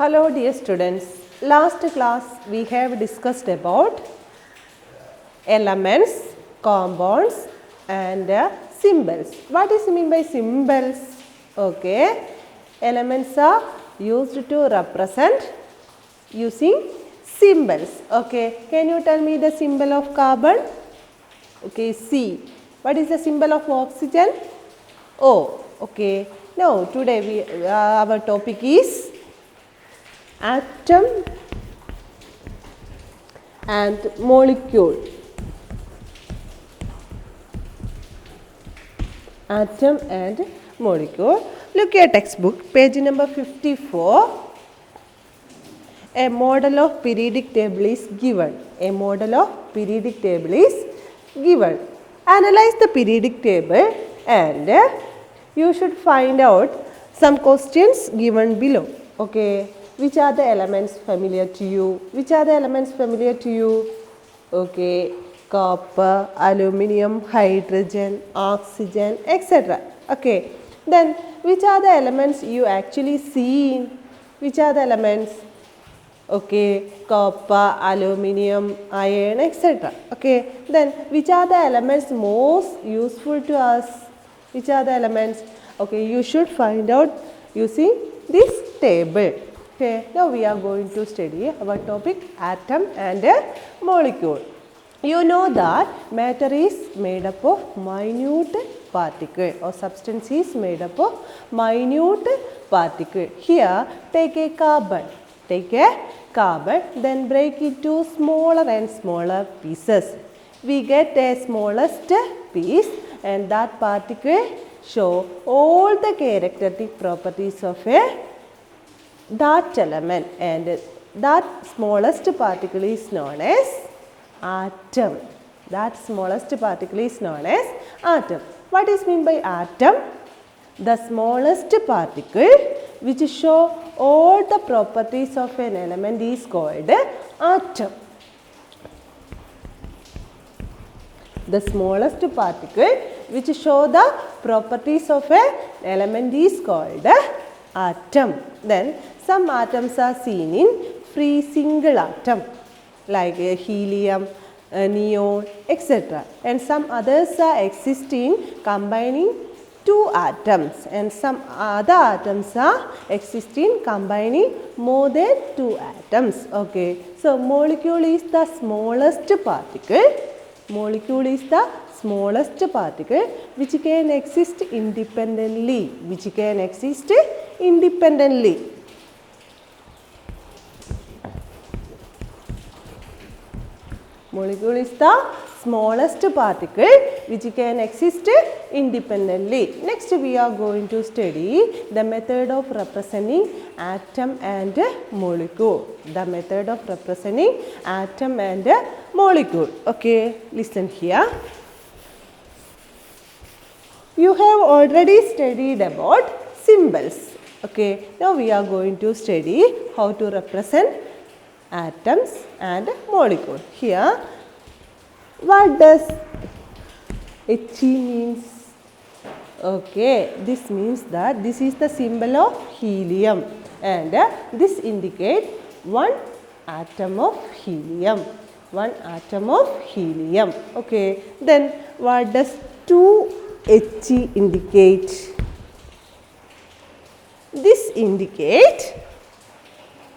Hello dear students, last class we have discussed about elements, compounds and symbols. What is mean by symbols? Okay, elements are used to represent using symbols. Okay, can you tell me the symbol of carbon? Okay, C. What is the symbol of oxygen? O. Okay, now today our topic is atom and molecule. Atom and molecule. Look at textbook, page number 54. A model of periodic table is given. A model of periodic table is given. Analyze the periodic table and you should find out some questions given below. Okay. Which are the elements familiar to you? Which are the elements familiar to you? Okay, copper, aluminium, hydrogen, oxygen, etc. Okay, then which are the elements you actually see in? Which are the elements? Okay, copper, aluminium, iron, etc. Okay, then which are the elements most useful to us? Which are the elements? Okay, you should find out using this table. Okay, now we are going to study our topic atom and molecule. You know that matter is made up of minute particle or substance is made up of minute particle. Here take a carbon, then break it to smaller and smaller pieces. We get a smallest piece and that particle show all the characteristic properties of that element and that smallest particle is known as atom. That smallest particle is known as atom. What is mean by atom? The smallest particle which show all the properties of an element is called atom. The smallest particle which show the properties of an element is called atom. Then some atoms are seen in free single atom like helium, neon, etc. And some others are exist in combining two atoms and some other atoms are exist in combining more than two atoms. Okay. So molecule is the smallest particle. Molecule is the smallest particle which can exist independently. Molecule is the smallest particle which can exist independently. Next we are going to study the method of representing atom and molecule. The method of representing atom and molecule. Okay, listen here. You have already studied about symbols. Okay, now we are going to study how to represent atoms and molecule. Here, what does He means? Okay, this means that this is the symbol of helium and this indicates one atom of helium. One atom of helium. Okay, then what does 2He indicate? This indicates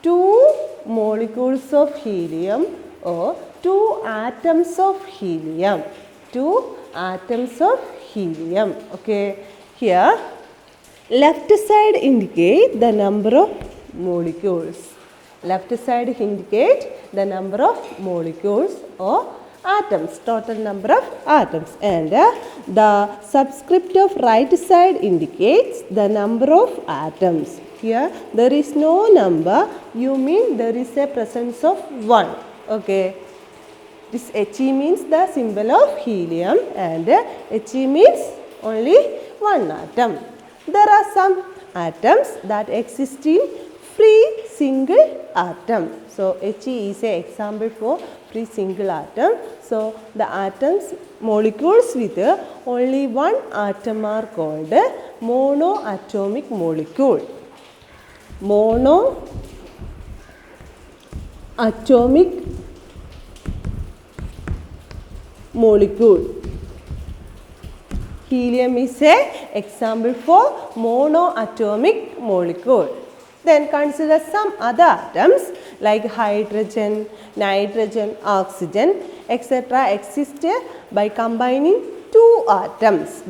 two molecules of helium or two atoms of helium. Two atoms of helium. Okay. Here left side indicate the number of molecules. Left side indicate the number of molecules or atoms, total number of atoms, and the subscript of right side indicates the number of atoms. Here there is no number, you mean there is a presence of 1. Okay. This He means the symbol of helium and He means only one atom. There are some atoms that exist in free single atom. So He is an example for free single atom. So the atoms, molecules with only one atom are called monoatomic molecule. Monoatomic atomic molecule. Helium is an example for monoatomic molecule. Then consider some other atoms like hydrogen, nitrogen, oxygen, etc. exist by combining two atoms.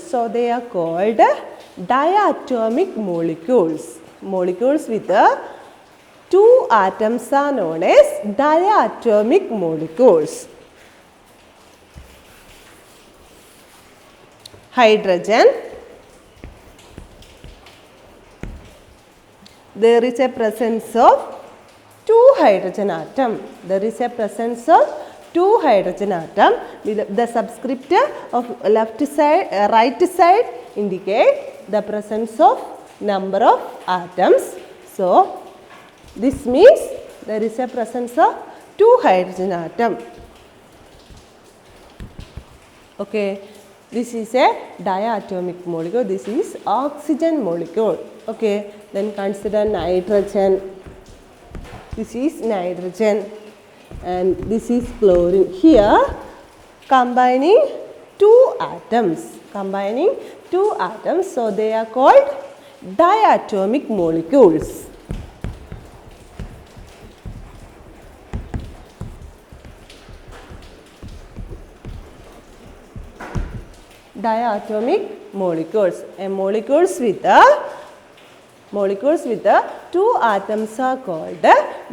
So they are called diatomic molecules. Molecules with two atoms are known as diatomic molecules. Hydrogen, there is a presence of two hydrogen atom. The subscript of right side indicate the presence of number of atoms. So this means there is a presence of two hydrogen atom. Okay, this is a diatomic molecule. This is oxygen molecule. Okay, then consider nitrogen. This is nitrogen and this is chlorine. Here combining two atoms, so they are called diatomic molecules. Diatomic molecules, and molecules with two atoms are called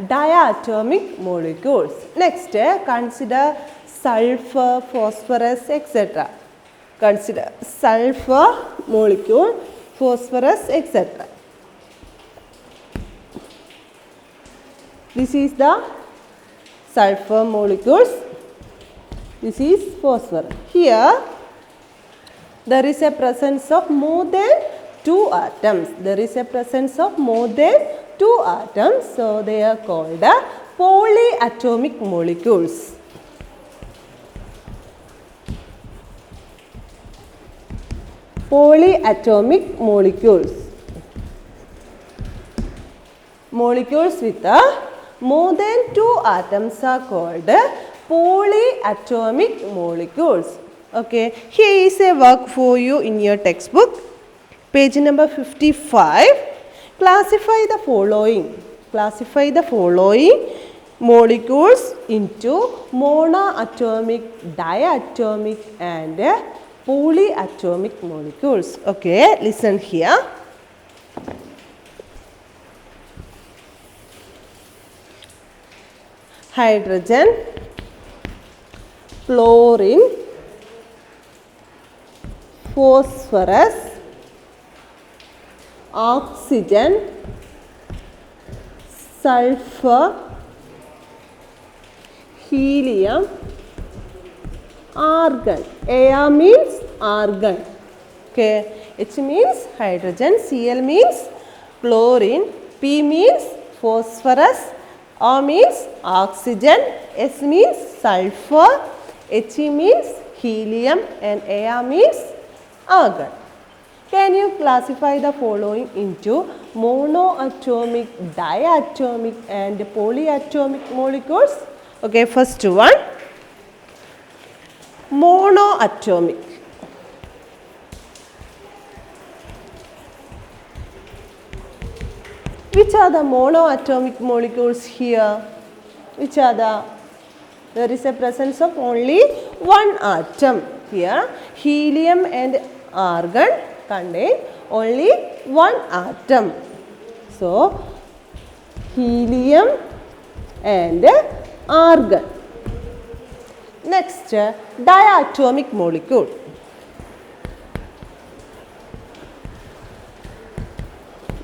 diatomic molecules. Next, consider sulfur, phosphorus, etc. Consider sulfur molecule, phosphorus, etc. This is the sulfur molecules. This is phosphorus. Here there is a presence of more than two atoms. So they are called polyatomic molecules. Molecules with more than two atoms are called polyatomic molecules. Okay, here is a work for you in your textbook. Page number 55. Classify the following molecules into monoatomic, diatomic and polyatomic molecules. Okay, listen here. Hydrogen, chlorine, phosphorus, oxygen, sulfur, helium, argon. Ar means argon. Okay. H means hydrogen, Cl means chlorine, P means phosphorus, O means oxygen, S means sulfur, He means helium and Ar means argon. Can you classify the following into monoatomic, diatomic and polyatomic molecules? Okay, first one, monoatomic. Which are the monoatomic molecules here? Which are the? There is a presence of only one atom here. Helium and argon contain only one atom. So, helium and argon. Next, diatomic molecule.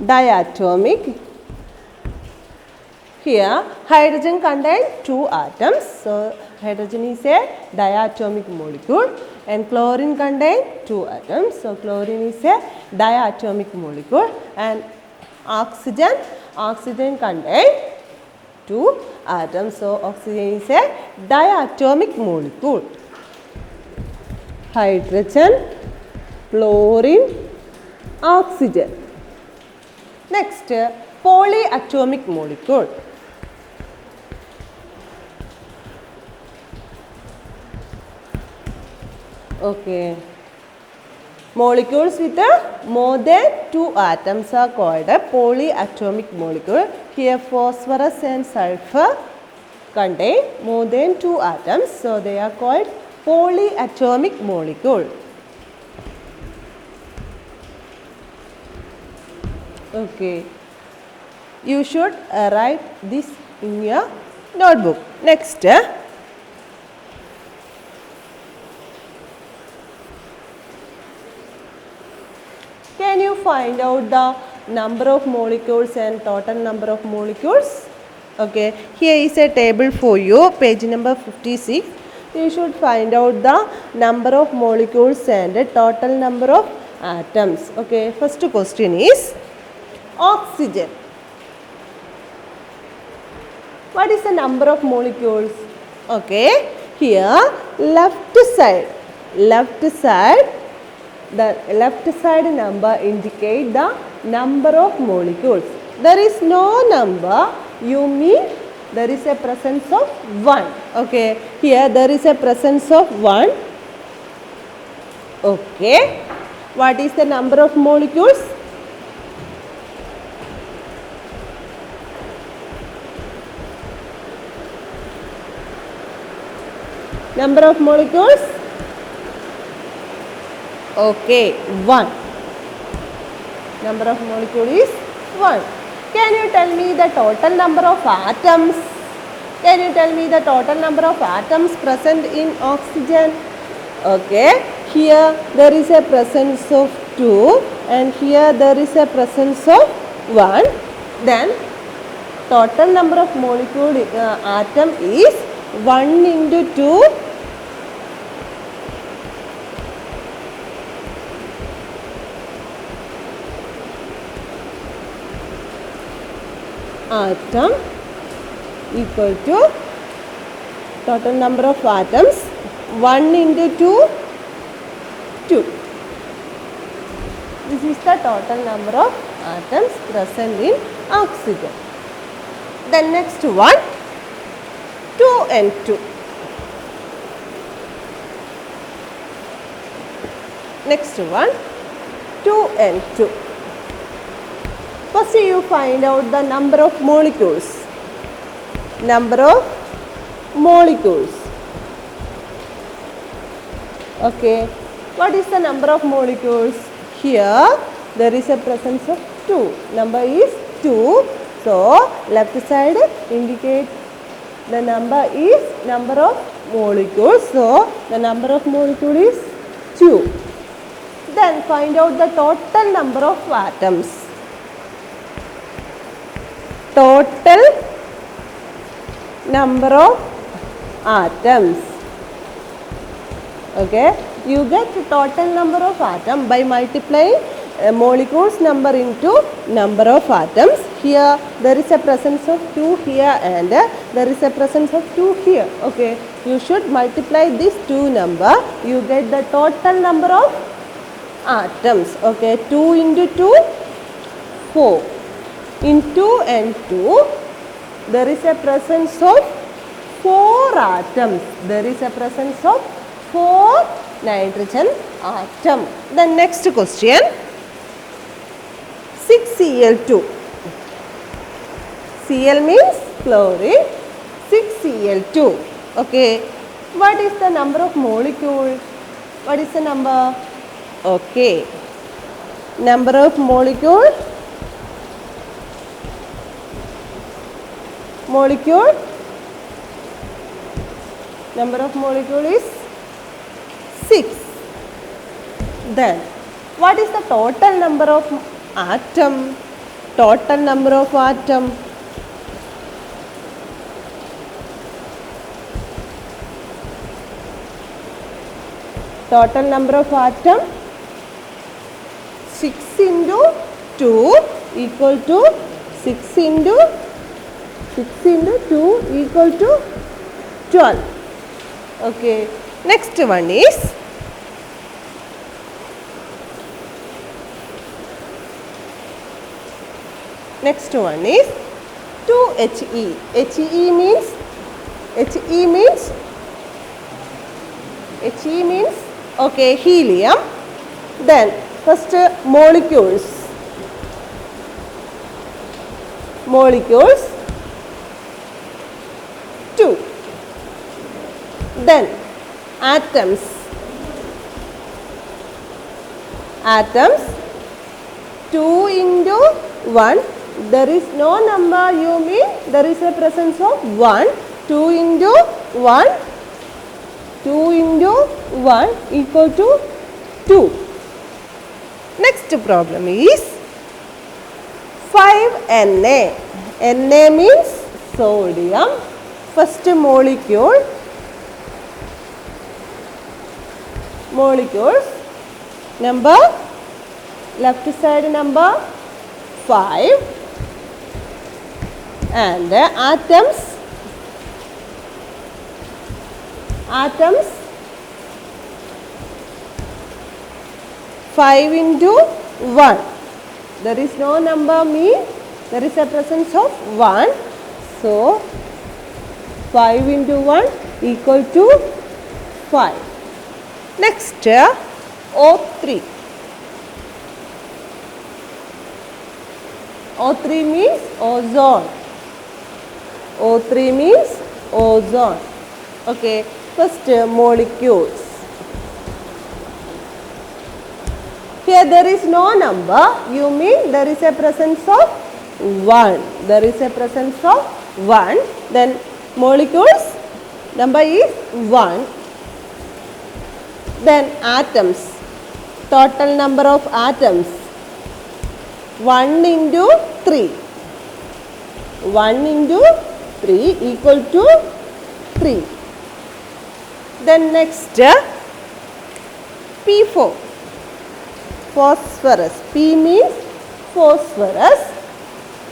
Diatomic. Here, hydrogen contains two atoms. So, hydrogen is a diatomic molecule and chlorine contains two atoms. So, chlorine is a diatomic molecule and oxygen contains two atoms. So, oxygen is a diatomic molecule. Hydrogen, chlorine, oxygen. Next, polyatomic molecule. Okay. Molecules with more than 2 atoms are called a polyatomic molecule. Here phosphorus and sulfur contain more than 2 atoms, so they are called polyatomic molecule. Okay. You should write this in your notebook. Next. Can you find out the number of molecules and total number of molecules? Okay, here is a table for you, page number 56. You should find out the number of molecules and total number of atoms. Okay, first question is oxygen. What is the number of molecules? Okay, here left side, the left side number indicate the number of molecules. There is no number, you mean there is a presence of 1. Okay, here there is a presence of 1. Okay, what is the number of molecules? Number of molecules? Okay, 1. Number of molecule is 1. Can you tell me the total number of atoms? Can you tell me the total number of atoms present in oxygen? Okay, here there is a presence of 2 and here there is a presence of 1. Then total number of molecule atom is 1 into 2. Atom equal to total number of atoms 1 into 2, 2. This is the total number of atoms present in oxygen. Then next one, 2N2. Next one, 2N2. First you find out the number of molecules. Number of molecules. Okay. What is the number of molecules? Here there is a presence of 2. Number is 2. So left side indicate the number is number of molecules. So the number of molecule is 2. Then find out the total number of atoms. Total number of atoms. Okay, you get the total number of atoms by multiplying molecules number into number of atoms. Here there is a presence of 2 here and there is a presence of 2 here. Okay, you should multiply these two number. You get the total number of atoms. Okay, 2 into 2, 4. In 2N2, there is a presence of 4 atoms. There is a presence of 4 nitrogen atom. The next question, 6Cl2. Cl means chlorine, 6Cl2. Okay, what is the number of molecule? What is the number? Okay, number of molecule. Number of molecule is 6. Then what is the total number of atom? Total number of atom. Total number of atom, 6 into 2 equal to 6 into 2 equal to 12. Okay. Next one is Next one is 2He. He means okay, helium. Then first molecules 2. Then atoms 2 into 1. There is no number, you mean there is a presence of 1. 2 into 1 equal to 2. Next problem is 5Na. Na means sodium. First molecules number, left side number 5, and atoms 5 into 1. There is no number, mean there is a presence of 1. So 5 into 1 equal to 5. Next O3. O3 means ozone. O3 means ozone. Okay, first molecules. Here there is no number, you mean there is a presence of 1. There is a presence of 1. Then molecules number is 1. Then atoms, total number of atoms 1 into 3. 1 into 3 equal to 3. Then next P4, phosphorus. P means phosphorus.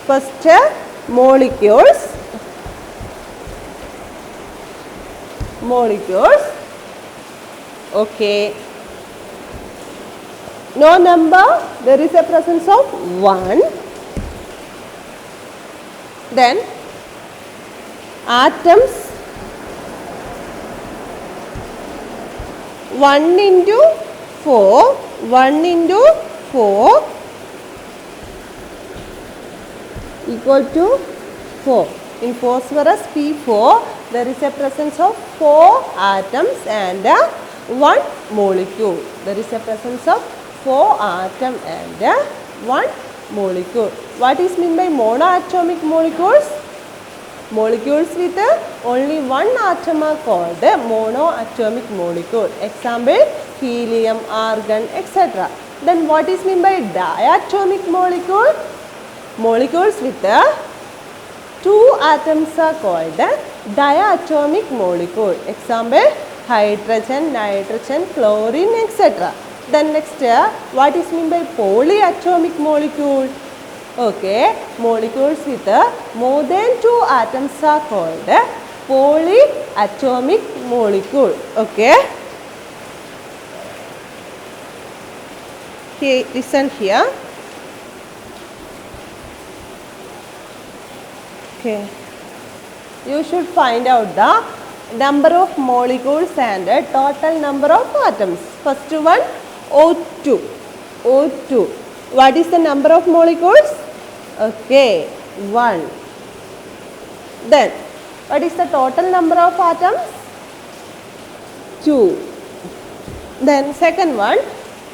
First molecules. Okay. No number, there is a presence of 1. Then atoms 1 into 4 equal to 4. In phosphorus P4 there is a presence of 4 atoms and 1 molecule. There is a presence of 4 atoms and 1 molecule. What is meant by monoatomic molecules? Molecules with only 1 atom are called monoatomic molecule. Example, helium, argon, etc. Then what is meant by diatomic molecule? Molecules with 2 atoms are called diatomic molecule. Example, hydrogen, nitrogen, chlorine, etc. Then next, what is meant by polyatomic molecule? Okay, molecules with more than 2 atoms are called polyatomic molecule. Okay. Okay, listen here. Okay. You should find out the number of molecules and total number of atoms. First one, O2. O2. What is the number of molecules? Okay, 1. Then, what is the total number of atoms? 2. Then, second one,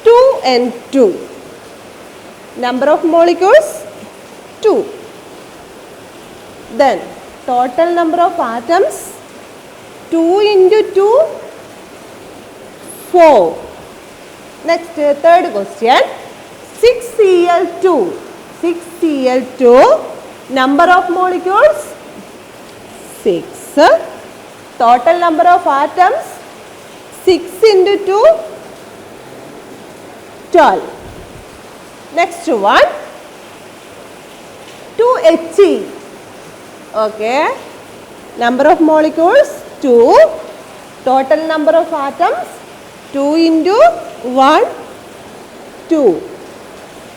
2 and 2. Number of molecules? 2. Then, total number of atoms? 2 into 2, 4. Next, third question, 6Cl2. 6Cl2, number of molecules? 6. Total number of atoms? 6 into 2, 12. Next one, 2He. Okay. Number of molecules? 2. Total number of atoms? 2 into 1, 2.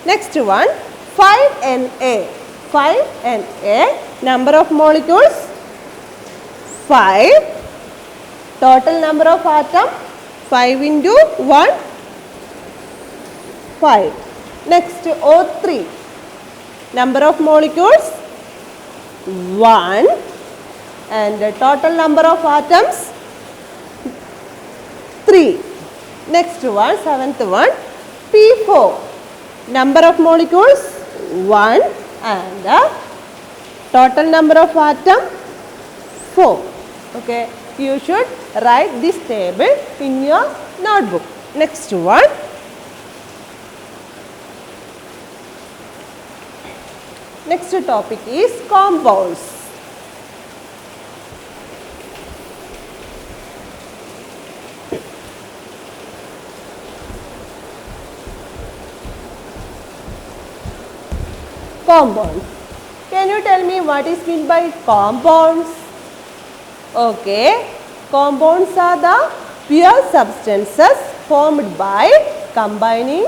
Next one, 5Na. 5 and a number of molecules 5. Total number of atoms 5 into 1 5. Next O3. Number of molecules 1 and the total number of atoms 3. Next one, seventh one, P4. Number of molecules 1 and the total number of atoms 4. Okay, you should write this table in your notebook. Next one, next topic is compounds. Compounds. Can you tell me what is meant by compounds? Okay, compounds are the pure substances formed by combining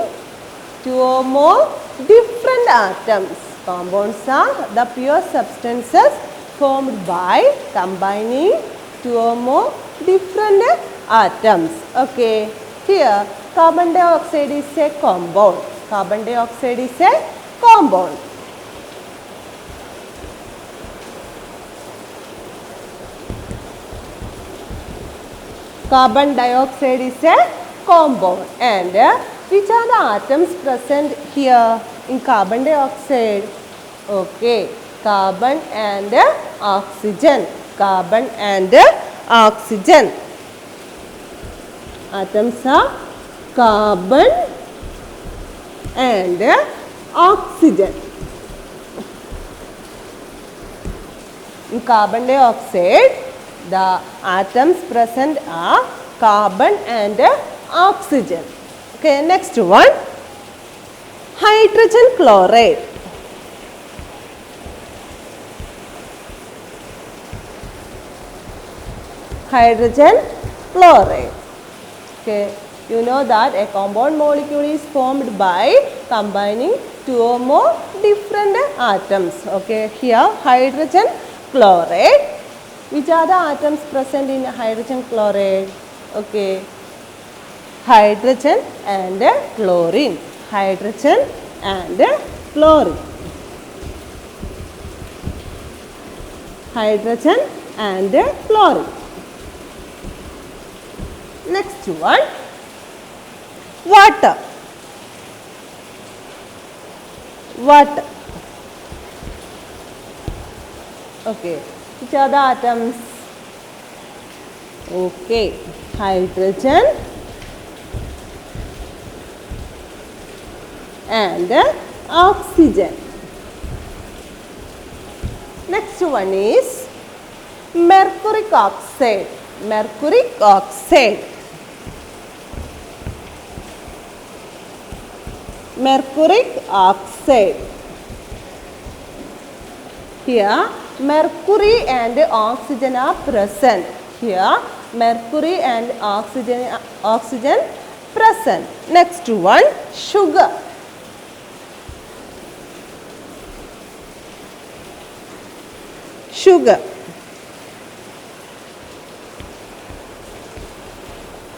two or more different atoms. Compounds are the pure substances formed by combining two or more different atoms. Okay, here carbon dioxide is a compound. Carbon dioxide is a compound. Carbon dioxide is a compound, and which are the atoms present here in carbon dioxide? Okay, carbon and oxygen. Carbon and oxygen. Atoms are carbon and oxygen. In carbon dioxide, the atoms present are carbon and oxygen. Okay, next one, hydrogen chloride. Hydrogen chloride. Okay, you know that a compound molecule is formed by combining two or more different atoms. Okay, here hydrogen chloride. Which are the atoms present in hydrogen chloride? Okay, hydrogen and chlorine. Hydrogen and chlorine. Hydrogen and chlorine. Next one, water. Water. Okay. Which are the atoms? Okay, hydrogen and oxygen. Next one is mercuric oxide. Mercuric oxide. Mercuric oxide. Here mercury and oxygen are present. Here mercury and oxygen present. Next one, sugar. Sugar.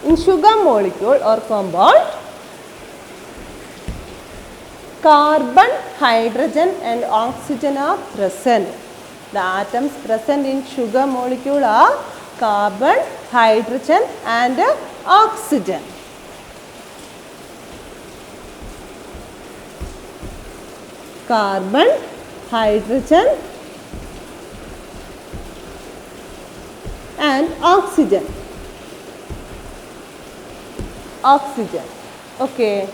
In sugar molecule or compound, carbon, hydrogen and oxygen are present. The atoms present in sugar molecule are carbon, hydrogen and oxygen. Carbon, hydrogen and oxygen. Oxygen. Okay.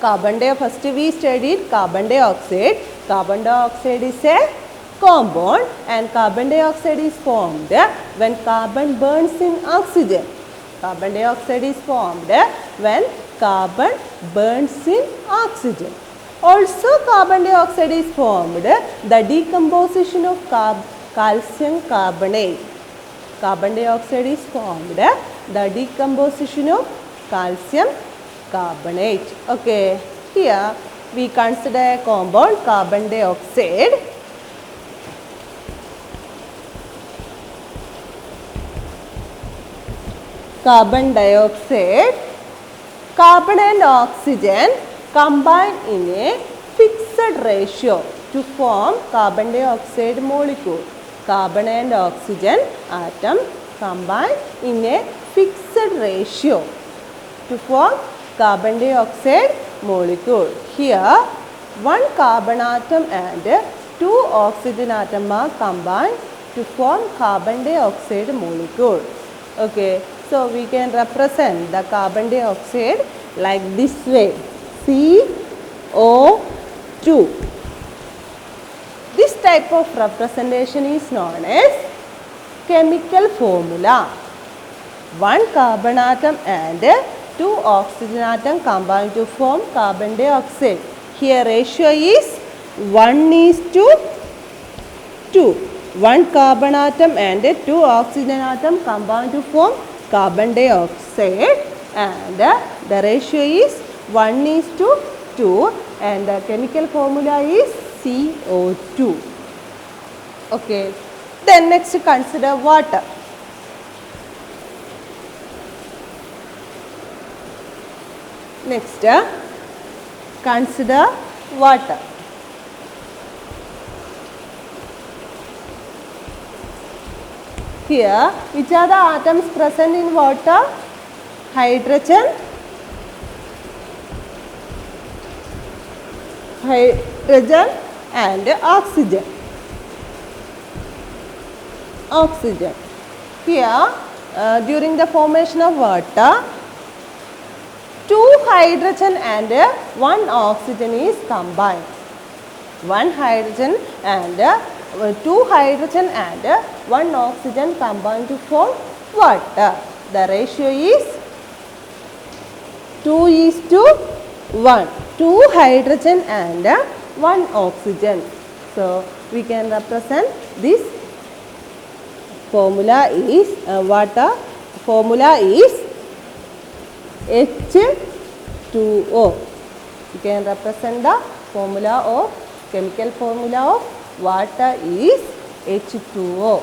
Carbon dioxide, first we studied carbon dioxide. Carbon dioxide is a compound and carbon dioxide is formed when carbon burns in oxygen. Carbon dioxide is formed when carbon burns in oxygen. Also carbon dioxide is formed the decomposition of calcium carbonate. Carbon dioxide is formed the decomposition of calcium carbonate. Okay, here we consider a compound carbon dioxide. Carbon dioxide, carbon and oxygen combine in a fixed ratio to form carbon dioxide molecule. Carbon and oxygen atom combine in a fixed ratio to form carbon dioxide molecule. Here, one carbon atom and two oxygen atom are combined to form carbon dioxide molecule. Okay, so we can represent the carbon dioxide like this way, CO2. This type of representation is known as chemical formula. One carbon atom and two oxygen atom combine to form carbon dioxide. Here ratio is 1:2. One carbon atom and two oxygen atom combine to form carbon dioxide, and the ratio is 1:2, and the chemical formula is CO2. Okay. Then next consider water. Next consider water. Here, which are the atoms present in water? Hydrogen, and oxygen. Oxygen. Here, during the formation of water, two hydrogen and one oxygen is combined. One hydrogen and two hydrogen and one oxygen combined to form water. The ratio is 2:1. Two hydrogen and one oxygen. So we can represent this formula is water formula is H2O. You can represent the formula of chemical formula of water is H2O.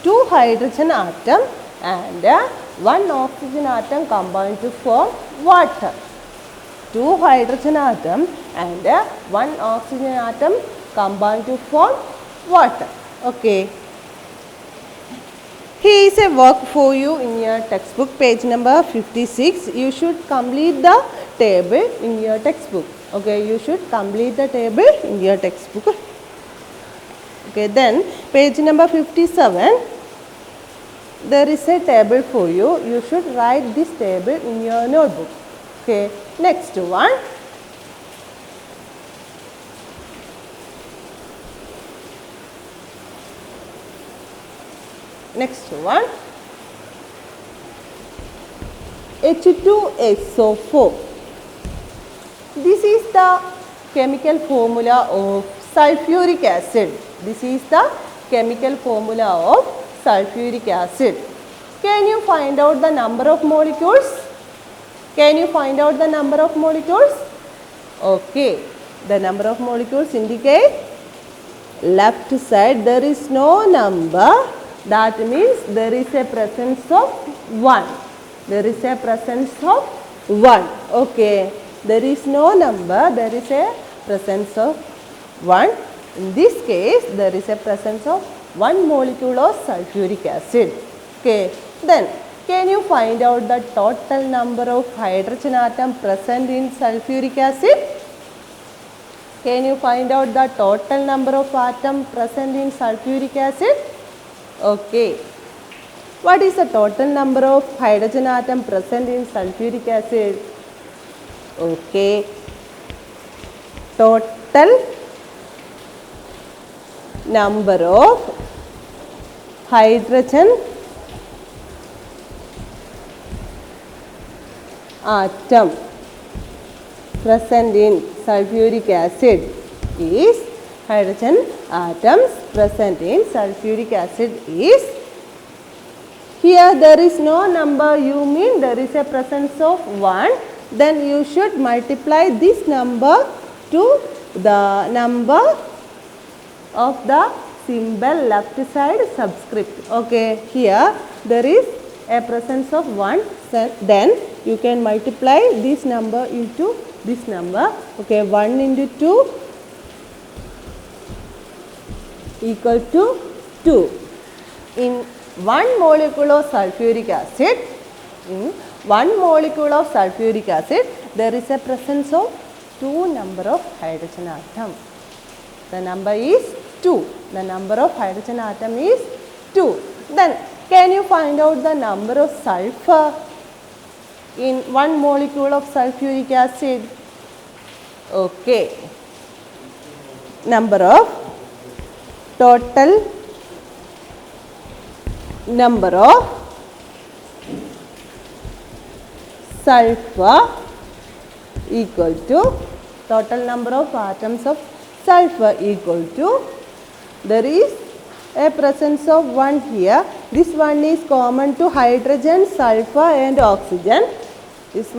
Two hydrogen atom and one oxygen atom combined to form water. Two hydrogen atom and one oxygen atom combined to form water. Okay. Here is a work for you in your textbook, page number 56. You should complete the table in your textbook. Okay, you should complete the table in your textbook. Okay, then page number 57. There is a table for you. You should write this table in your notebook. Okay, next one. Next one. H2SO4. This is the chemical formula of sulfuric acid. This is the chemical formula of sulfuric acid. Can you find out the number of molecules? Can you find out the number of molecules? Okay. The number of molecules indicate left side there is no number. That means there is a presence of 1. There is a presence of 1. Okay. There is no number. There is a presence of 1. In this case, there is a presence of 1 molecule of sulfuric acid. Okay. Then, can you find out the total number of hydrogen atom present in sulfuric acid? Can you find out the total number of atom present in sulfuric acid? Okay. What is the total number of hydrogen atom present in sulfuric acid? Okay. Total number of hydrogen atom present in sulfuric acid is hydrogen atoms present in sulfuric acid is, here there is no number, you mean there is a presence of 1, then you should multiply this number to the number of the symbol left side subscript. Okay, here there is a presence of 1, then you can multiply this number into this number. Okay, 1 into 2 equal to 2. In 1 molecule of sulfuric acid, there is a presence of 2 number of hydrogen atom. The number is 2. The number of hydrogen atom is 2. Then can you find out the number of sulfur in 1 molecule of sulfuric acid? Okay. Total number of sulfur equal to total number of atoms of sulfur equal to, there is a presence of 1 here. This one is common to hydrogen, sulfur and oxygen. This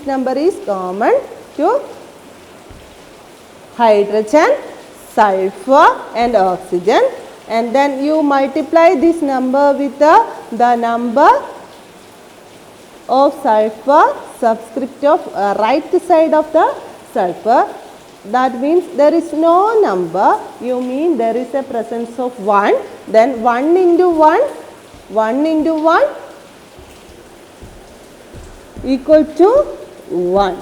number is common to hydrogen, sulfur and oxygen, and then you multiply this number with the number of sulfur subscript of right side of the sulfur. That means there is no number, you mean there is a presence of 1, then 1 into 1 equal to 1,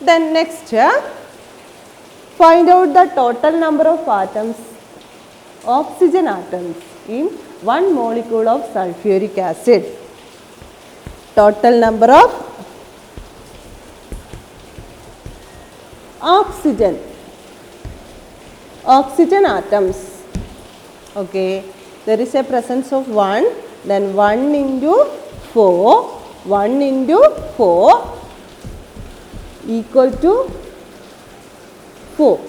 Then next, find out the total number of atoms, oxygen atoms in 1 molecule of sulfuric acid. Total number of oxygen atoms. Okay, there is a presence of 1, then 1 into 4 equal to 4.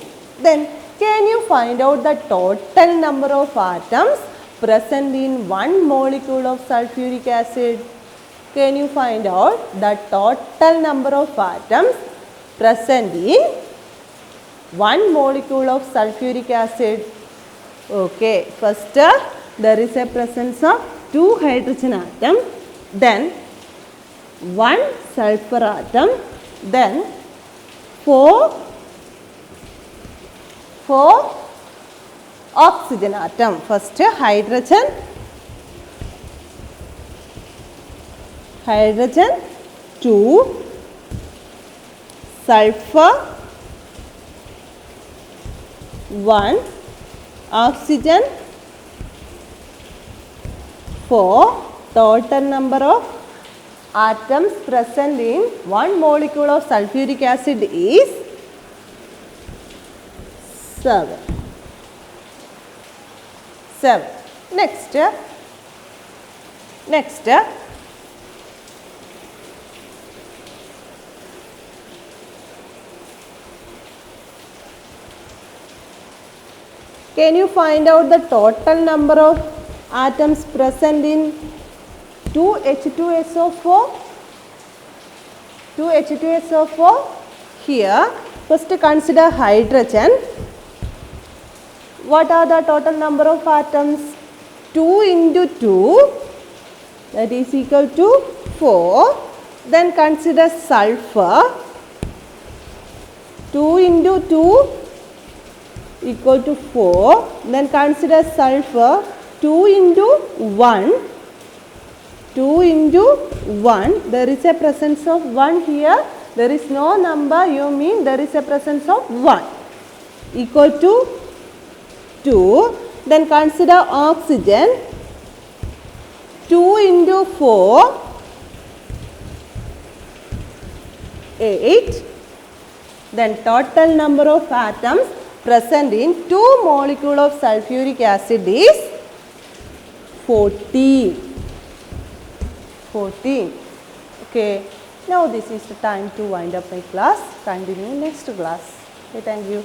Then can you find out the total number of atoms present in 1 molecule of sulfuric acid? Can you find out the total number of atoms present in 1 molecule of sulfuric acid? Okay, first there is a presence of 2 hydrogen atom, then 1 sulfur atom, then 4 oxygen atom. First hydrogen, 2, sulfur 1, oxygen 4. Total number of atoms present in 1 molecule of sulfuric acid is 7. Next, can you find out the total number of atoms present in 2H2SO4? Here, first consider hydrogen. What are the total number of atoms? 2 into 2, that is equal to 4. Then consider sulfur. 2 into 2 equal to 4. Then consider sulfur. 2 into 1. There is a presence of 1 here. There is no number, you mean there is a presence of 1 equal to 2. Then consider oxygen. 2 into 4, 8. Then total number of atoms present in 2 molecule of sulfuric acid is 14. Okay. Now this is the time to wind up my class. Continue next class. Okay, thank you.